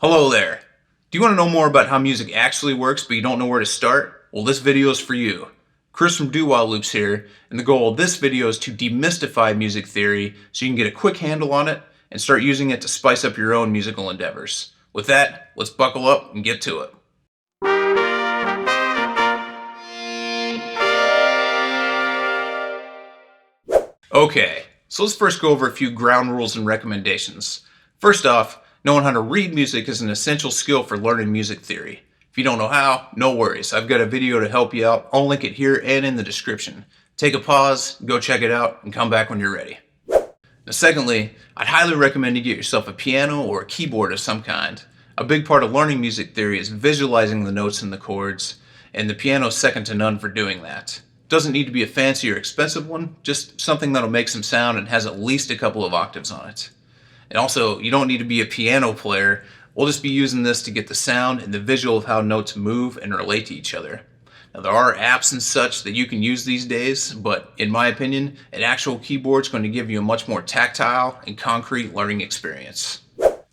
Hello there. Do you want to know more about how music actually works but you don't know where to start? Well, this video is for you. Chris from doWhileLoops here, and the goal of this video is to demystify music theory so you can get a quick handle on it and start using it to spice up your own musical endeavors. With that, let's buckle up and get to it. Okay, so let's first go over a few ground rules and recommendations. First off, knowing how to read music is an essential skill for learning music theory. If you don't know how, no worries. I've got a video to help you out. I'll link it here and in the description. Take a pause, go check it out, and come back when you're ready. Now, secondly, I'd highly recommend you get yourself a piano or a keyboard of some kind. A big part of learning music theory is visualizing the notes and the chords, and the piano's second to none for doing that. Doesn't need to be a fancy or expensive one, just something that'll make some sound and has at least a couple of octaves on it. And also, you don't need to be a piano player. We'll just be using this to get the sound and the visual of how notes move and relate to each other. Now, there are apps and such that you can use these days, but in my opinion, an actual keyboard is going to give you a much more tactile and concrete learning experience.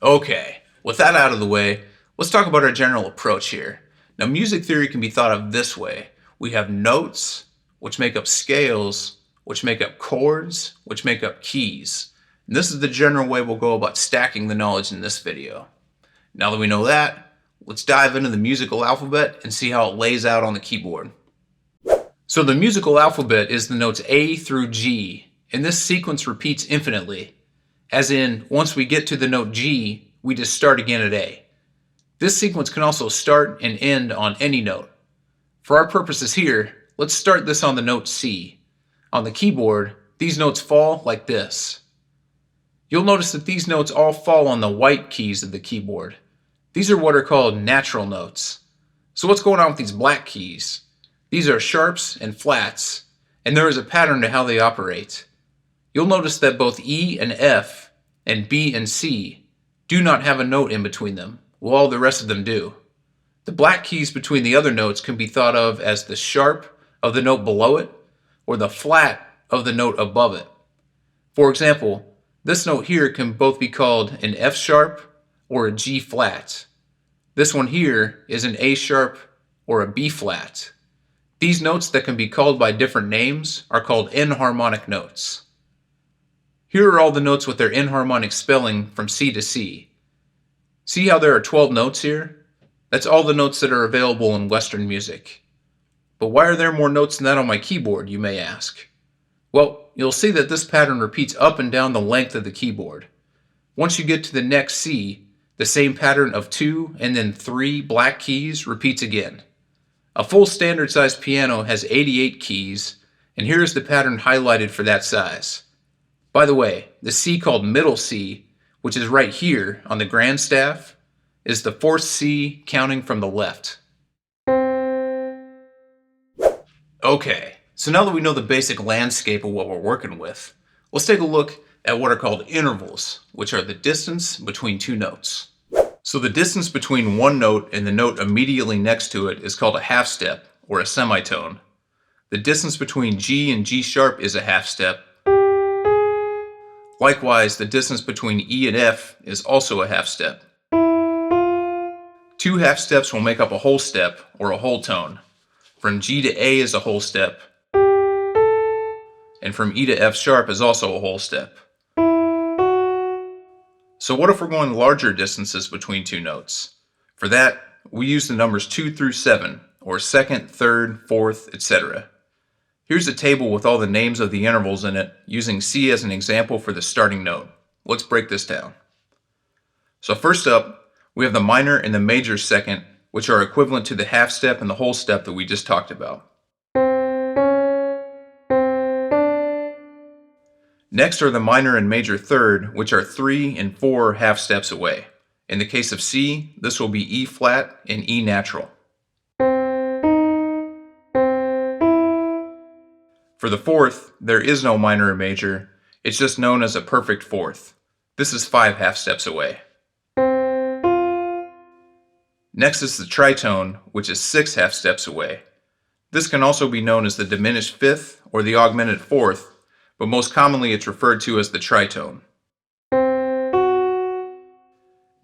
Okay, with that out of the way, let's talk about our general approach here. Now, music theory can be thought of this way. We have notes, which make up scales, which make up chords, which make up keys. And this is the general way we'll go about stacking the knowledge in this video. Now that we know that, let's dive into the musical alphabet and see how it lays out on the keyboard. So the musical alphabet is the notes A through G, and this sequence repeats infinitely. As in, once we get to the note G, we just start again at A. This sequence can also start and end on any note. For our purposes here, let's start this on the note C. On the keyboard, these notes fall like this. You'll notice that these notes all fall on the white keys of the keyboard. These are what are called natural notes. So what's going on with these black keys? These are sharps and flats, and there is a pattern to how they operate. You'll notice that both E and F and B and C do not have a note in between them, while all the rest of them do. The black keys between the other notes can be thought of as the sharp of the note below it or the flat of the note above it. For example, this note here can both be called an F sharp or a G flat. This one here is an A sharp or a B flat. These notes that can be called by different names are called enharmonic notes. Here are all the notes with their enharmonic spelling from C to C. See how there are 12 notes here? That's all the notes that are available in Western music. But why are there more notes than that on my keyboard, you may ask? Well, you'll see that this pattern repeats up and down the length of the keyboard. Once you get to the next C, the same pattern of 2 and then 3 black keys repeats again. A full standard size piano has 88 keys, and here is the pattern highlighted for that size. By the way, the C called middle C, which is right here on the grand staff, is the 4th C counting from the left. Okay. So now that we know the basic landscape of what we're working with, let's take a look at what are called intervals, which are the distance between two notes. So the distance between one note and the note immediately next to it is called a half step, or a semitone. The distance between G and G sharp is a half step. Likewise, the distance between E and F is also a half step. 2 half steps will make up a whole step, or a whole tone. From G to A is a whole step, and from E to F sharp is also a whole step. So what if we're going larger distances between two notes? For that, we use the numbers 2 through 7, or second, third, fourth, etc. Here's a table with all the names of the intervals in it, using C as an example for the starting note. Let's break this down. So first up, we have the minor and the major second, which are equivalent to the half step and the whole step that we just talked about. Next are the minor and major third, which are 3 and 4 half steps away. In the case of C, this will be E flat and E natural. For the fourth, there is no minor or major, it's just known as a perfect fourth. This is 5 half steps away. Next is the tritone, which is 6 half steps away. This can also be known as the diminished fifth or the augmented fourth, but most commonly it's referred to as the tritone.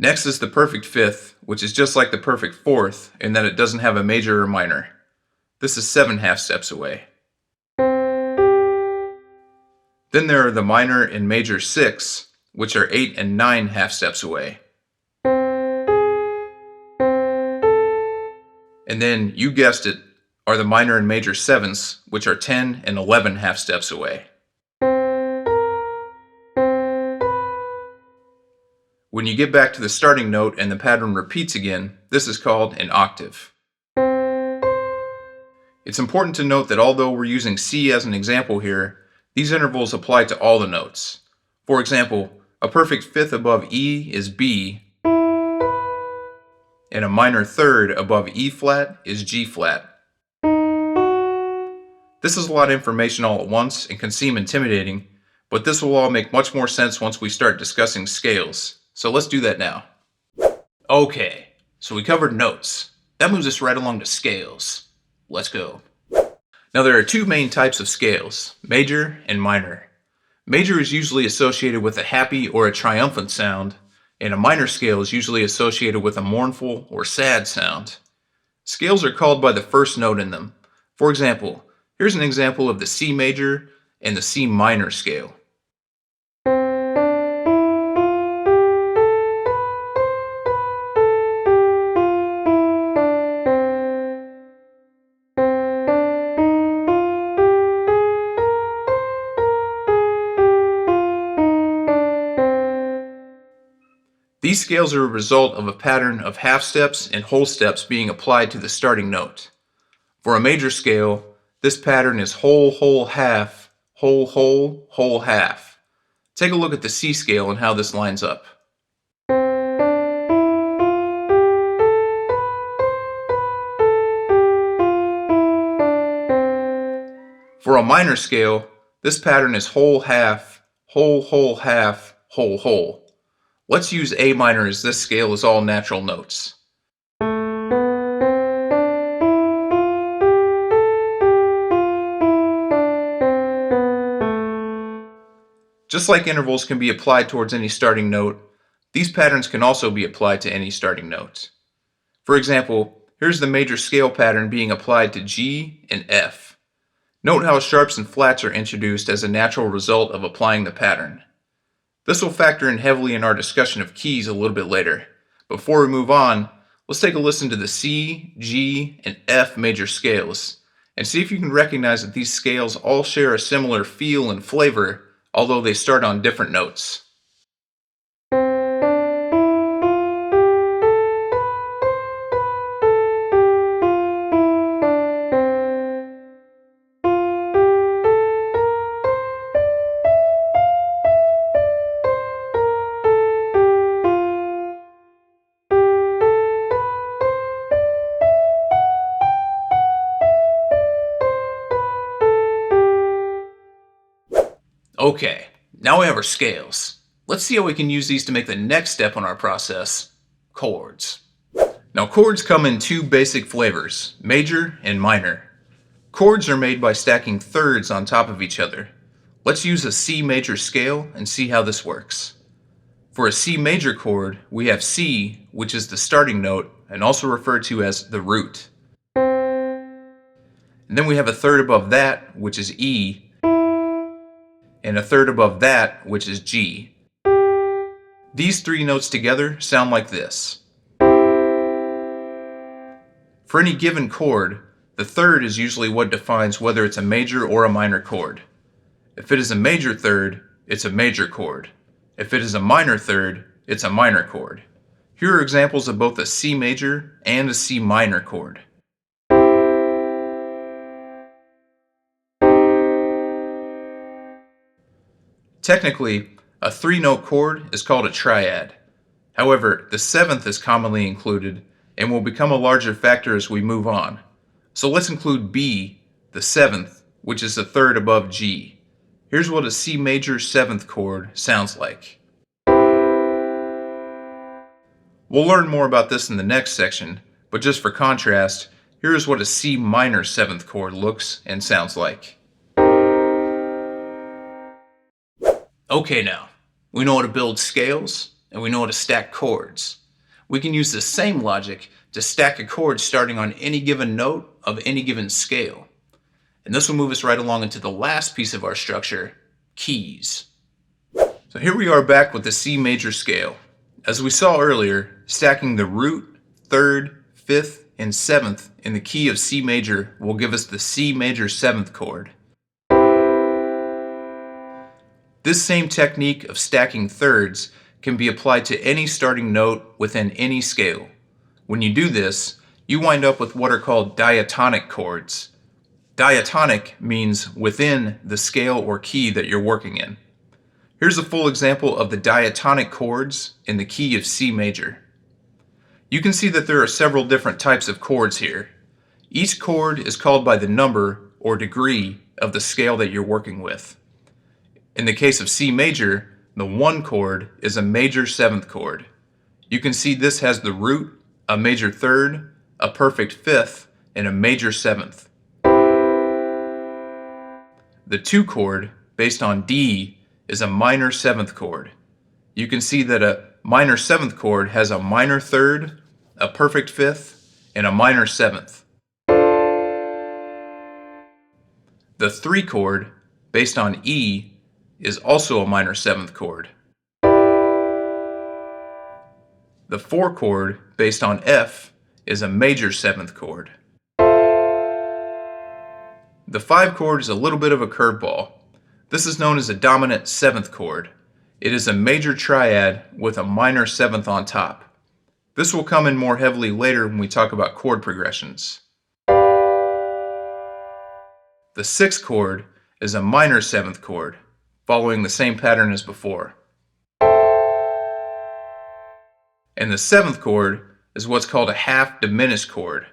Next is the perfect fifth, which is just like the perfect fourth in that it doesn't have a major or minor. This is 7 half steps away. Then there are the minor and major sixths, which are 8 and 9 half steps away. And then, you guessed it, are the minor and major sevenths, which are 10 and 11 half steps away. When you get back to the starting note and the pattern repeats again, this is called an octave. It's important to note that although we're using C as an example here, these intervals apply to all the notes. For example, a perfect fifth above E is B, and a minor third above E flat is G flat. This is a lot of information all at once and can seem intimidating, but this will all make much more sense once we start discussing scales. So let's do that now. Okay, so we covered notes. That moves us right along to scales. Let's go. Now there are two main types of scales, major and minor. Major is usually associated with a happy or a triumphant sound, and a minor scale is usually associated with a mournful or sad sound. Scales are called by the first note in them. For example, here's an example of the C major and the C minor scale. These scales are a result of a pattern of half steps and whole steps being applied to the starting note. For a major scale, this pattern is whole, whole, half, whole, whole, whole, half. Take a look at the C scale and how this lines up. For a minor scale, this pattern is whole, half, whole, whole, half, whole, whole. Let's use A minor as this scale is all natural notes. Just like intervals can be applied towards any starting note, these patterns can also be applied to any starting note. For example, here's the major scale pattern being applied to G and F. Note how sharps and flats are introduced as a natural result of applying the pattern. This will factor in heavily in our discussion of keys a little bit later. Before we move on, let's take a listen to the C, G, and F major scales, and see if you can recognize that these scales all share a similar feel and flavor, although they start on different notes. Okay, now we have our scales. Let's see how we can use these to make the next step on our process, chords. Now chords come in two basic flavors, major and minor. Chords are made by stacking thirds on top of each other. Let's use a C major scale and see how this works. For a C major chord, we have C, which is the starting note and also referred to as the root. And then we have a third above that, which is E, and a third above that, which is G. These three notes together sound like this. For any given chord, the third is usually what defines whether it's a major or a minor chord. If it is a major third, it's a major chord. If it is a minor third, it's a minor chord. Here are examples of both a C major and a C minor chord. Technically, a three-note chord is called a triad. However, the seventh is commonly included and will become a larger factor as we move on. So let's include B, the seventh, which is the third above G. Here's what a C major seventh chord sounds like. We'll learn more about this in the next section, but just for contrast, here is what a C minor seventh chord looks and sounds like. Okay now, we know how to build scales, and we know how to stack chords. We can use the same logic to stack a chord starting on any given note of any given scale. And this will move us right along into the last piece of our structure, keys. So here we are back with the C major scale. As we saw earlier, stacking the root, third, fifth, and seventh in the key of C major will give us the C major seventh chord. This same technique of stacking thirds can be applied to any starting note within any scale. When you do this, you wind up with what are called diatonic chords. Diatonic means within the scale or key that you're working in. Here's a full example of the diatonic chords in the key of C major. You can see that there are several different types of chords here. Each chord is called by the number or degree of the scale that you're working with. In the case of C major, the 1 chord is a major 7th chord. You can see this has the root, a major 3rd, a perfect 5th, and a major 7th. The 2 chord, based on D, is a minor 7th chord. You can see that a minor 7th chord has a minor 3rd, a perfect 5th, and a minor 7th. The 3 chord, based on E, is also a minor 7th chord. The 4 chord, based on F, is a major 7th chord. The 5 chord is a little bit of a curveball. This is known as a dominant 7th chord. It is a major triad with a minor 7th on top. This will come in more heavily later when we talk about chord progressions. The 6th chord is a minor 7th chord, following the same pattern as before. And the 7th chord is what's called a half diminished chord,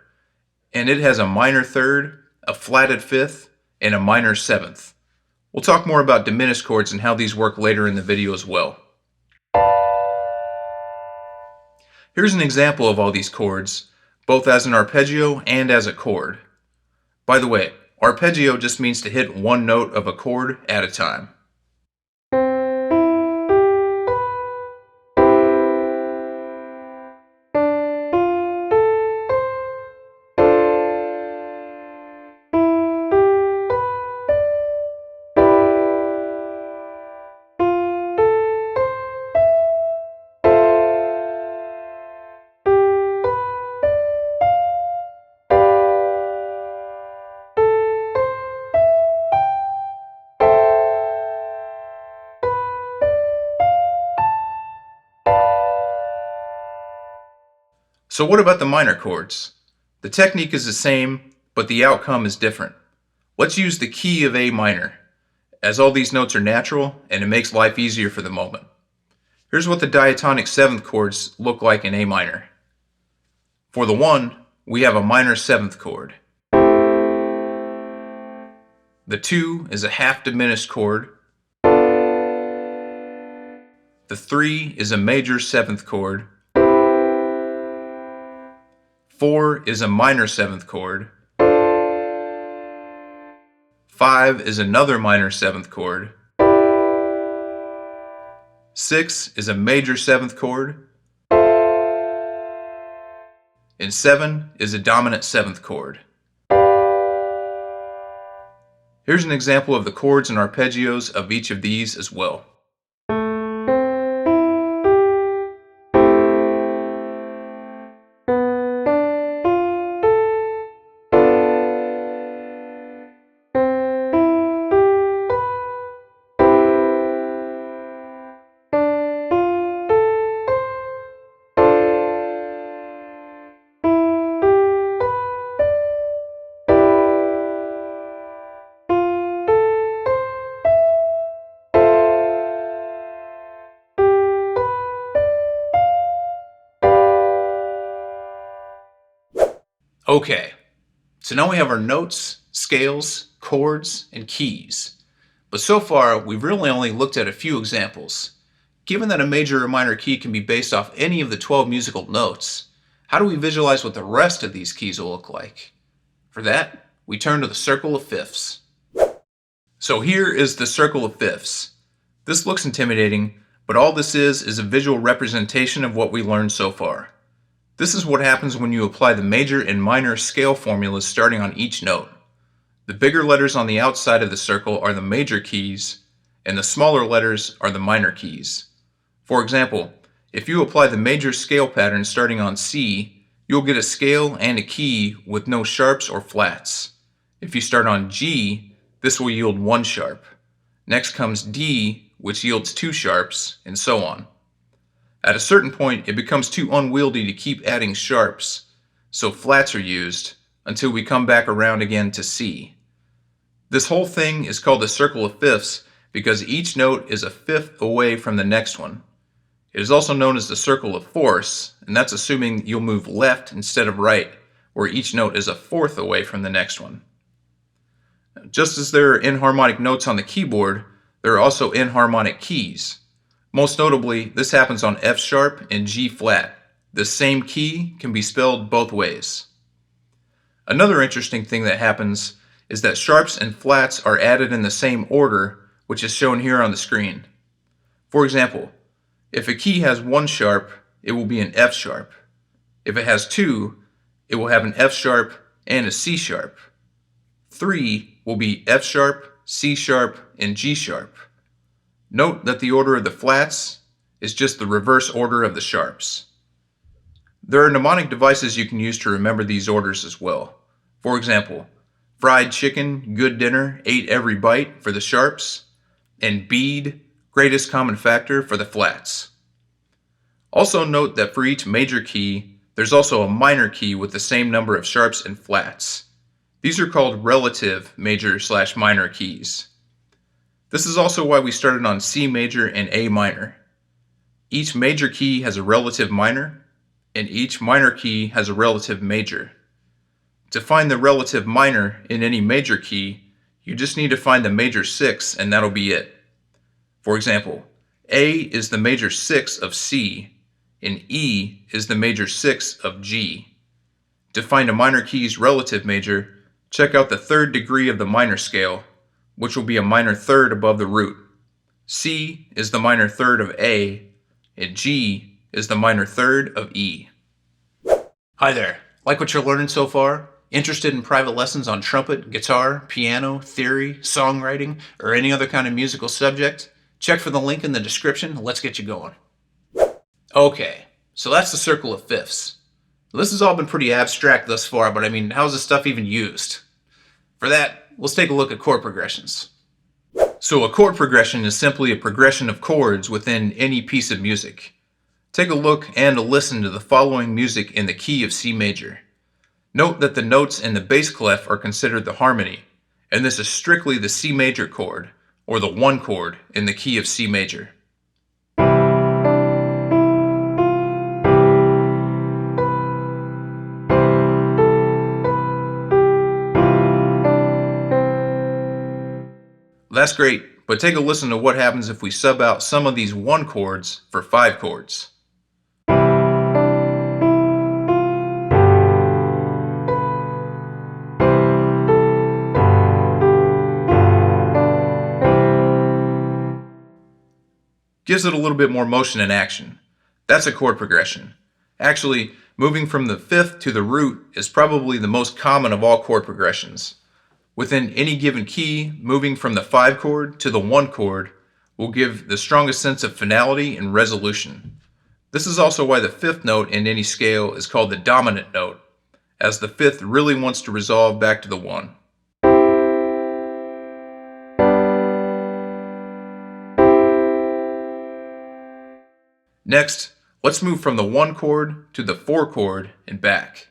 and it has a minor 3rd, a flatted 5th, and a minor 7th. We'll talk more about diminished chords and how these work later in the video as well. Here's an example of all these chords, both as an arpeggio and as a chord. By the way, arpeggio just means to hit one note of a chord at a time. So what about the minor chords? The technique is the same, but the outcome is different. Let's use the key of A minor, as all these notes are natural and it makes life easier for the moment. Here's what the diatonic 7th chords look like in A minor. For the 1, we have a minor 7th chord. The 2 is a half diminished chord. The 3 is a major 7th chord. 4 is a minor 7th chord. 5 is another minor 7th chord. 6 is a major 7th chord. And 7 is a dominant 7th chord. Here's an example of the chords and arpeggios of each of these as well. Okay, so now we have our notes, scales, chords, and keys. But so far, we've really only looked at a few examples. Given that a major or minor key can be based off any of the 12 musical notes, how do we visualize what the rest of these keys will look like? For that, we turn to the circle of fifths. So here is the circle of fifths. This looks intimidating, but all this is a visual representation of what we learned so far. This is what happens when you apply the major and minor scale formulas starting on each note. The bigger letters on the outside of the circle are the major keys, and the smaller letters are the minor keys. For example, if you apply the major scale pattern starting on C, you'll get a scale and a key with no sharps or flats. If you start on G, this will yield one sharp. Next comes D, which yields two sharps, and so on. At a certain point, it becomes too unwieldy to keep adding sharps, so flats are used until we come back around again to C. This whole thing is called the circle of fifths because each note is a fifth away from the next one. It is also known as the circle of fourths, and that's assuming you'll move left instead of right, where each note is a fourth away from the next one. Just as there are inharmonic notes on the keyboard, there are also inharmonic keys. Most notably, this happens on F sharp and G flat. The same key can be spelled both ways. Another interesting thing that happens is that sharps and flats are added in the same order, which is shown here on the screen. For example, if a key has one sharp, it will be an F sharp. If it has two, it will have an F sharp and a C sharp. 3 will be F sharp, C sharp, and G sharp. Note that the order of the flats is just the reverse order of the sharps. There are mnemonic devices you can use to remember these orders as well. For example, fried chicken, good dinner, ate every bite for the sharps, and bead, greatest common factor for the flats. Also note that for each major key, there's also a minor key with the same number of sharps and flats. These are called relative major/minor keys. This is also why we started on C major and A minor. Each major key has a relative minor, and each minor key has a relative major. To find the relative minor in any major key, you just need to find the major 6 and that'll be it. For example, A is the major 6 of C, and E is the major 6 of G. To find a minor key's relative major, check out the third degree of the minor scale, which will be a minor third above the root. C is the minor third of A, and G is the minor third of E. Hi there, like what you're learning so far? Interested in private lessons on trumpet, guitar, piano, theory, songwriting, or any other kind of musical subject? Check for the link in the description and let's get you going. Okay, so that's the circle of fifths. This has all been pretty abstract thus far, but I mean, how's this stuff even used? For that, let's take a look at chord progressions. So a chord progression is simply a progression of chords within any piece of music. Take a look and a listen to the following music in the key of C major. Note that the notes in the bass clef are considered the harmony, and this is strictly the C major chord, or the 1 chord in the key of C major. That's great, but take a listen to what happens if we sub out some of these 1 chords for 5 chords. Gives it a little bit more motion and action. That's a chord progression. Actually, moving from the 5th to the root is probably the most common of all chord progressions. Within any given key, moving from the 5 chord to the 1 chord will give the strongest sense of finality and resolution. This is also why the 5th note in any scale is called the dominant note, as the 5th really wants to resolve back to the 1. Next, let's move from the 1 chord to the 4 chord and back.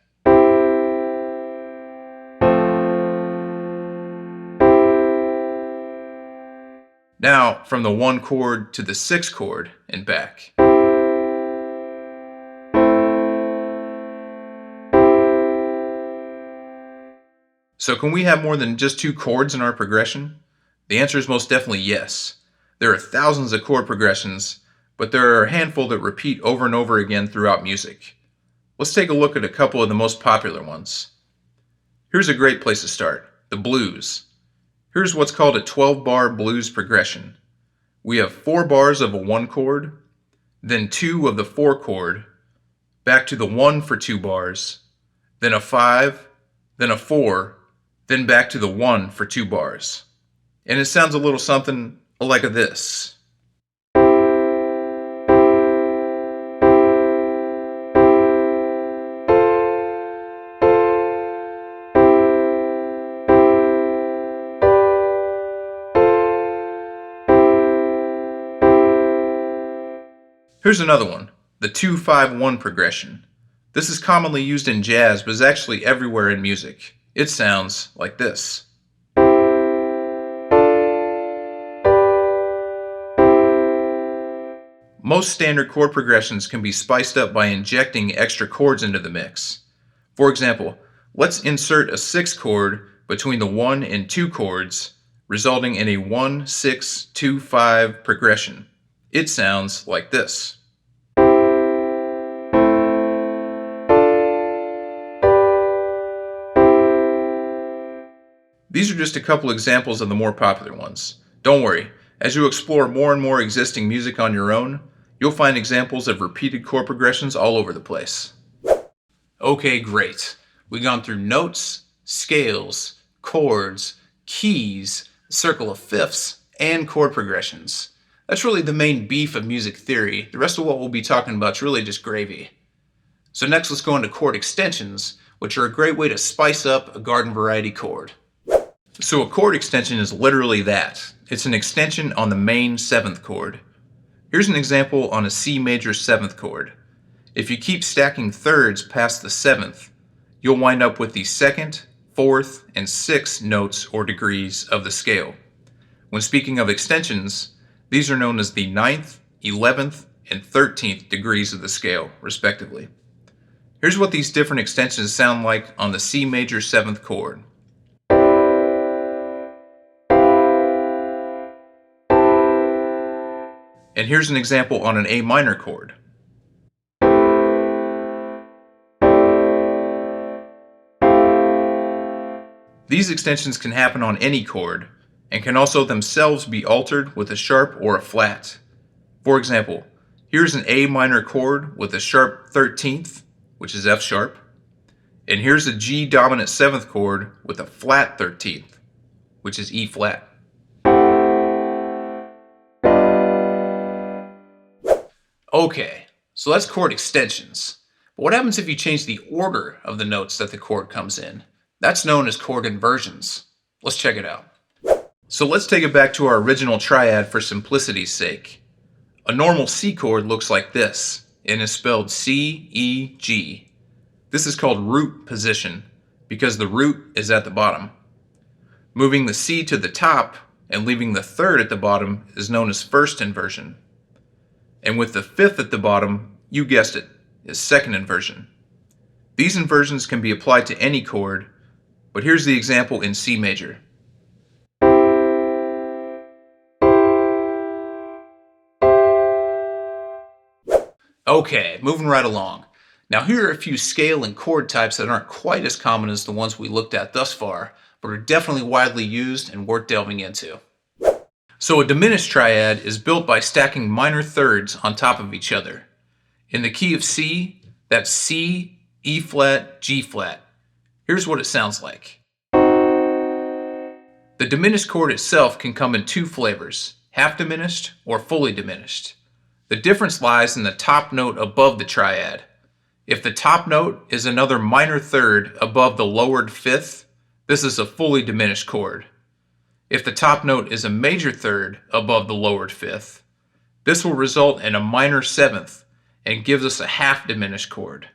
Now, from the 1 chord to the 6 chord and back. So can we have more than just 2 chords in our progression? The answer is most definitely yes. There are thousands of chord progressions, but there are a handful that repeat over and over again throughout music. Let's take a look at a couple of the most popular ones. Here's a great place to start, the blues. Here's what's called a 12-bar blues progression. we have 4 bars of a 1 chord, then 2 of the 4 chord, back to the 1 for 2 bars, then a 5, then a 4, then back to the 1 for 2 bars. And it sounds a little something like this. Here's another one, the 2-5-1 progression. This is commonly used in jazz, but is actually everywhere in music. It sounds like this. Most standard chord progressions can be spiced up by injecting extra chords into the mix. For example, let's insert a 6th chord between the 1 and 2 chords, resulting in a 1-6-2-5 progression. It sounds like this. These are just a couple examples of the more popular ones. Don't worry, as you explore more and more existing music on your own, you'll find examples of repeated chord progressions all over the place. Okay, great. We've gone through notes, scales, chords, keys, circle of fifths, and chord progressions. That's really the main beef of music theory. The rest of what we'll be talking about is really just gravy. So next let's go into chord extensions, which are a great way to spice up a garden variety chord. So a chord extension is literally that. It's an extension on the main 7th chord. Here's an example on a C major 7th chord. If you keep stacking thirds past the 7th, you'll wind up with the 2nd, 4th, and 6th notes or degrees of the scale. When speaking of extensions, these are known as the 9th, 11th, and 13th degrees of the scale, respectively. Here's what these different extensions sound like on the C major 7th chord. And here's an example on an A minor chord. These extensions can happen on any chord, and can also themselves be altered with a sharp or a flat. For example, here's an A minor chord with a sharp 13th, which is F sharp, and here's a G dominant 7th chord with a flat 13th, which is E flat. Okay, so that's chord extensions. But what happens if you change the order of the notes that the chord comes in? That's known as chord inversions. Let's check it out. So let's take it back to our original triad for simplicity's sake. A normal C chord looks like this, and is spelled C-E-G. This is called root position, because the root is at the bottom. Moving the C to the top and leaving the 3rd at the bottom is known as first inversion. And with the 5th at the bottom, you guessed it, is second inversion. These inversions can be applied to any chord, but here's the example in C major. Okay, moving right along. Now here are a few scale and chord types that aren't quite as common as the ones we looked at thus far, but are definitely widely used and worth delving into. So a diminished triad is built by stacking minor thirds on top of each other. In the key of C, that's C, E flat, G flat. Here's what it sounds like. The diminished chord itself can come in 2 flavors, half diminished or fully diminished. The difference lies in the top note above the triad. If the top note is another minor third above the lowered 5th, this is a fully diminished chord. If the top note is a major third above the lowered 5th, this will result in a minor 7th and gives us a half diminished chord.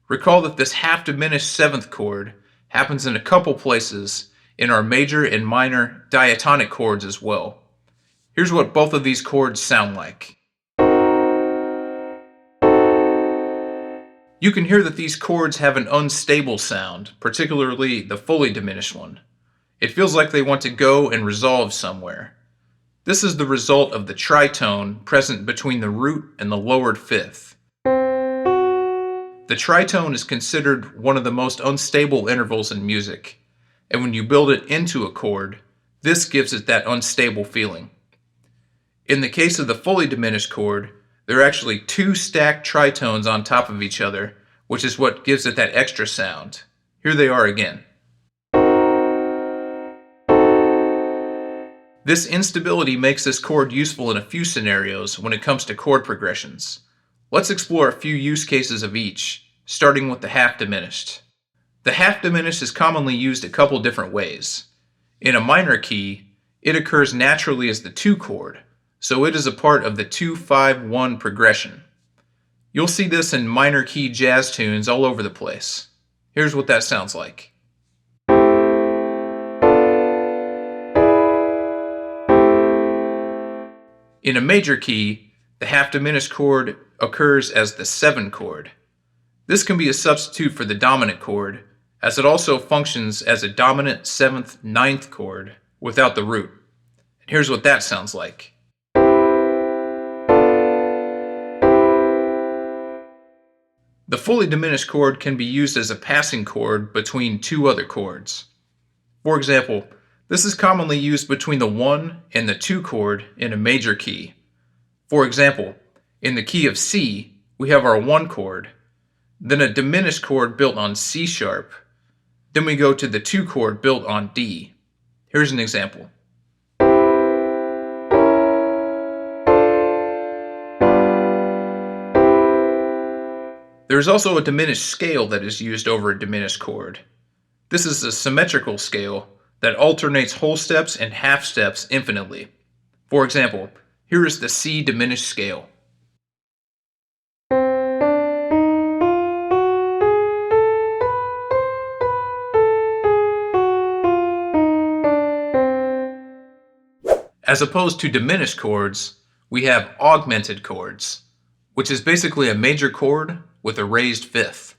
Recall that this half diminished 7th chord happens in a couple places in our major and minor diatonic chords as well. Here's what both of these chords sound like. You can hear that these chords have an unstable sound, particularly the fully diminished one. It feels like they want to go and resolve somewhere. This is the result of the tritone present between the root and the lowered 5th. The tritone is considered one of the most unstable intervals in music, and when you build it into a chord, this gives it that unstable feeling. In the case of the fully diminished chord, there are actually two stacked tritones on top of each other, which is what gives it that extra sound. Here they are again. This instability makes this chord useful in a few scenarios when it comes to chord progressions. Let's explore a few use cases of each, starting with the half diminished. The half diminished is commonly used a couple different ways. In a minor key, it occurs naturally as the 2 chord, so it is a part of the 2-5-1 progression. You'll see this in minor key jazz tunes all over the place. Here's what that sounds like. In a major key, the half diminished chord occurs as the 7 chord. This can be a substitute for the dominant chord, as it also functions as a dominant 7th, 9th chord without the root. And here's what that sounds like. The fully diminished chord can be used as a passing chord between two other chords. For example, this is commonly used between the 1 and the 2 chord in a major key. For example, in the key of C, we have our 1 chord, then a diminished chord built on C sharp, then we go to the 2 chord built on D. Here's an example. There is also a diminished scale that is used over a diminished chord. This is a symmetrical scale that alternates whole steps and half steps infinitely. For example, here is the C diminished scale. As opposed to diminished chords, we have augmented chords, which is basically a major chord with a raised fifth.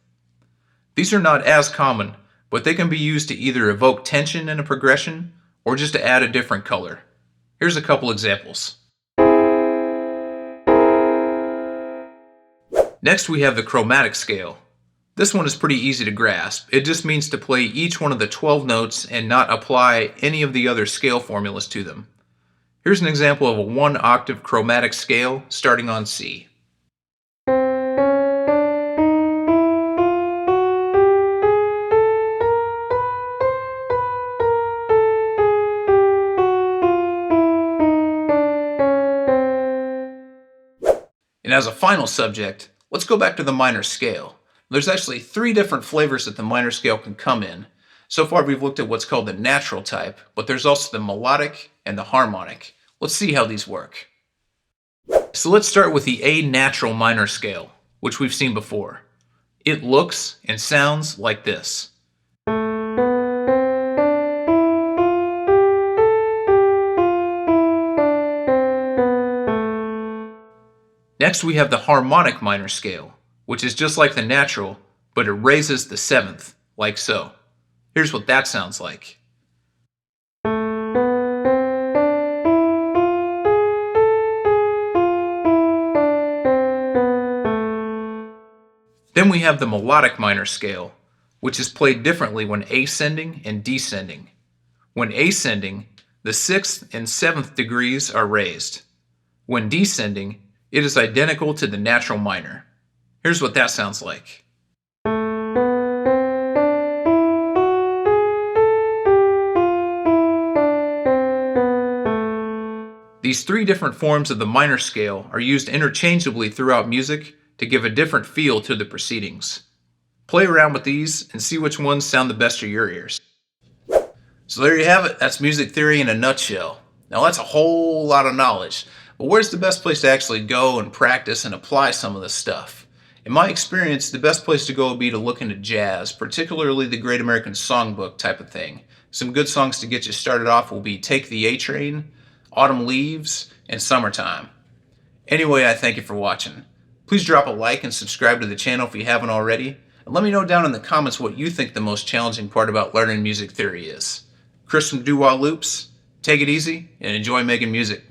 These are not as common, but they can be used to either evoke tension in a progression or just to add a different color. Here's a couple examples. Next we have the chromatic scale. This one is pretty easy to grasp. It just means to play each one of the 12 notes and not apply any of the other scale formulas to them. Here's an example of a 1-octave chromatic scale starting on C. And as a final subject, let's go back to the minor scale. There's actually 3 different flavors that the minor scale can come in. So far we've looked at what's called the natural type, but there's also the melodic and the harmonic. Let's see how these work. So let's start with the A natural minor scale, which we've seen before. It looks and sounds like this. Next we have the harmonic minor scale, which is just like the natural, but it raises the 7th, like so. Here's what that sounds like. Then we have the melodic minor scale, which is played differently when ascending and descending. When ascending, the 6th and 7th degrees are raised. When descending, it is identical to the natural minor. Here's what that sounds like. These 3 different forms of the minor scale are used interchangeably throughout music to give a different feel to the proceedings. Play around with these and see which ones sound the best to your ears. So there you have it. That's music theory in a nutshell. Now that's a whole lot of knowledge, but where's the best place to actually go and practice and apply some of this stuff? In my experience, the best place to go would be to look into jazz, particularly the Great American Songbook type of thing. Some good songs to get you started off will be Take the A Train, Autumn Leaves, and Summertime. Anyway, I thank you for watching. Please drop a like and subscribe to the channel if you haven't already, and let me know down in the comments what you think the most challenging part about learning music theory is. Chris from doWhileLoops, take it easy and enjoy making music.